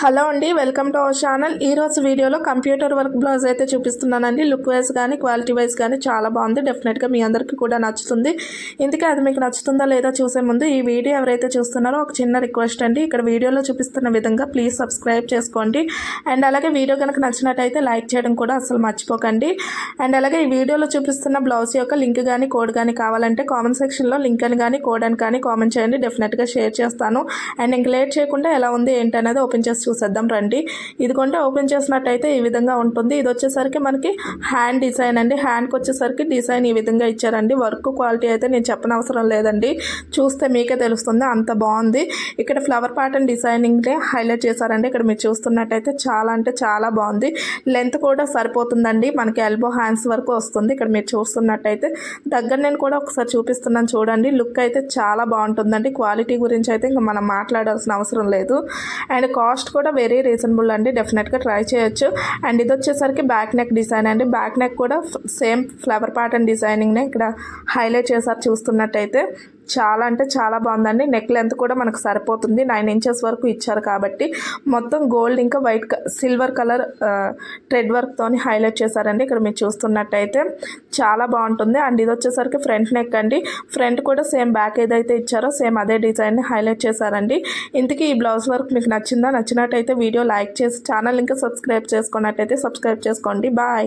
Hello అండి, welcome to our channel. ఈ రోజు వీడియోలో కంప్యూటర్ వర్క్ బ్లౌజ్ అయితే చూపిస్తున్నానండి. లుక్ వైజ్ కానీ క్వాలిటీ వైజ్ కానీ చాలా బాగుంది. డెఫినెట్గా మీ అందరికీ కూడా నచ్చుతుంది. ఇందుకే అది మీకు నచ్చుతుందా లేదా చూసే ముందు ఈ వీడియో ఎవరైతే చూస్తున్నారో ఒక చిన్న రిక్వెస్ట్ అండి. ఇక్కడ వీడియోలో చూపిస్తున్న విధంగా ప్లీజ్ సబ్స్క్రైబ్ చేసుకోండి. అండ్ అలాగే వీడియో కనుక నచ్చినట్టయితే లైక్ చేయడం కూడా అసలు మర్చిపోకండి. అండ్ అలాగే ఈ వీడియోలో చూపిస్తున్న బ్లౌజ్ యొక్క లింక్ కానీ కోడ్ కానీ కావాలంటే కామెంట్ సెక్షన్లో లింక్ అని కానీ కోడ్ అని కానీ కామెంట్ చేయండి. డెఫినెట్గా షేర్ చేస్తాను. అండ్ ఇంక లేట్ చేయకుండా ఎలా ఉంది ఏంటి అనేది ఓపెన్ చేసి చూసేద్దాం రండి. ఇదిగోంటే ఓపెన్ చేసినట్టయితే ఈ విధంగా ఉంటుంది. ఇది వచ్చేసరికి మనకి హ్యాండ్ డిజైన్ అండి. హ్యాండ్కి వచ్చేసరికి డిజైన్ ఈ విధంగా ఇచ్చారండి. వర్క్ క్వాలిటీ అయితే నేను చెప్పనవసరం లేదండి, చూస్తే మీకే తెలుస్తుంది, అంత బాగుంది. ఇక్కడ ఫ్లవర్ ప్యాటర్న్ డిజైనింగ్ హైలైట్ చేశారండి. ఇక్కడ మీరు చూస్తున్నట్టయితే చాలా అంటే చాలా బాగుంది. లెంత్ కూడా సరిపోతుందండి, మనకి ఎల్బో హ్యాండ్స్ వరకు వస్తుంది. ఇక్కడ మీరు చూస్తున్నట్టయితే దగ్గర నేను కూడా ఒకసారి చూపిస్తున్నాను చూడండి. లుక్ అయితే చాలా బాగుంటుందండి. క్వాలిటీ గురించి అయితే ఇంకా మనం మాట్లాడాల్సిన అవసరం లేదు. అండ్ కాస్ట్ కూడా వెరీ రీజనబుల్ అండి. డెఫినెట్గా ట్రై చేయొచ్చు. అండ్ ఇది వచ్చేసరికి బ్యాక్ నెక్ డిజైన్ అండి. బ్యాక్ నెక్ కూడా సేమ్ ఫ్లవర్ ప్యాటర్న్ డిజైనింగ్నే ఇక్కడ హైలైట్ చేశారు. చూస్తున్నట్టయితే చాలా అంటే చాలా బాగుందండి. నెక్ లెంత్ కూడా మనకు సరిపోతుంది. 9 ఇంచెస్ వరకు ఇచ్చారు కాబట్టి మొత్తం గోల్డ్ ఇంకా వైట్ సిల్వర్ కలర్ థ్రెడ్ వర్క్తో హైలైట్ చేశారండి. ఇక్కడ మీరు చూస్తున్నట్టయితే చాలా బాగుంటుంది. అండ్ ఇది వచ్చేసరికి ఫ్రంట్ నెక్ అండి. ఫ్రంట్ కూడా సేమ్ బ్యాక్ ఏదైతే ఇచ్చారో సేమ్ అదే డిజైన్ని హైలైట్ చేశారండి. ఇంతకీ ఈ బ్లౌజ్ వర్క్ మీకు నచ్చిందా? నచ్చినట్టయితే వీడియో లైక్ చేసి ఛానల్ ఇంకా సబ్స్క్రైబ్ చేసుకున్నట్టయితే సబ్స్క్రైబ్ చేసుకోండి. బాయ్.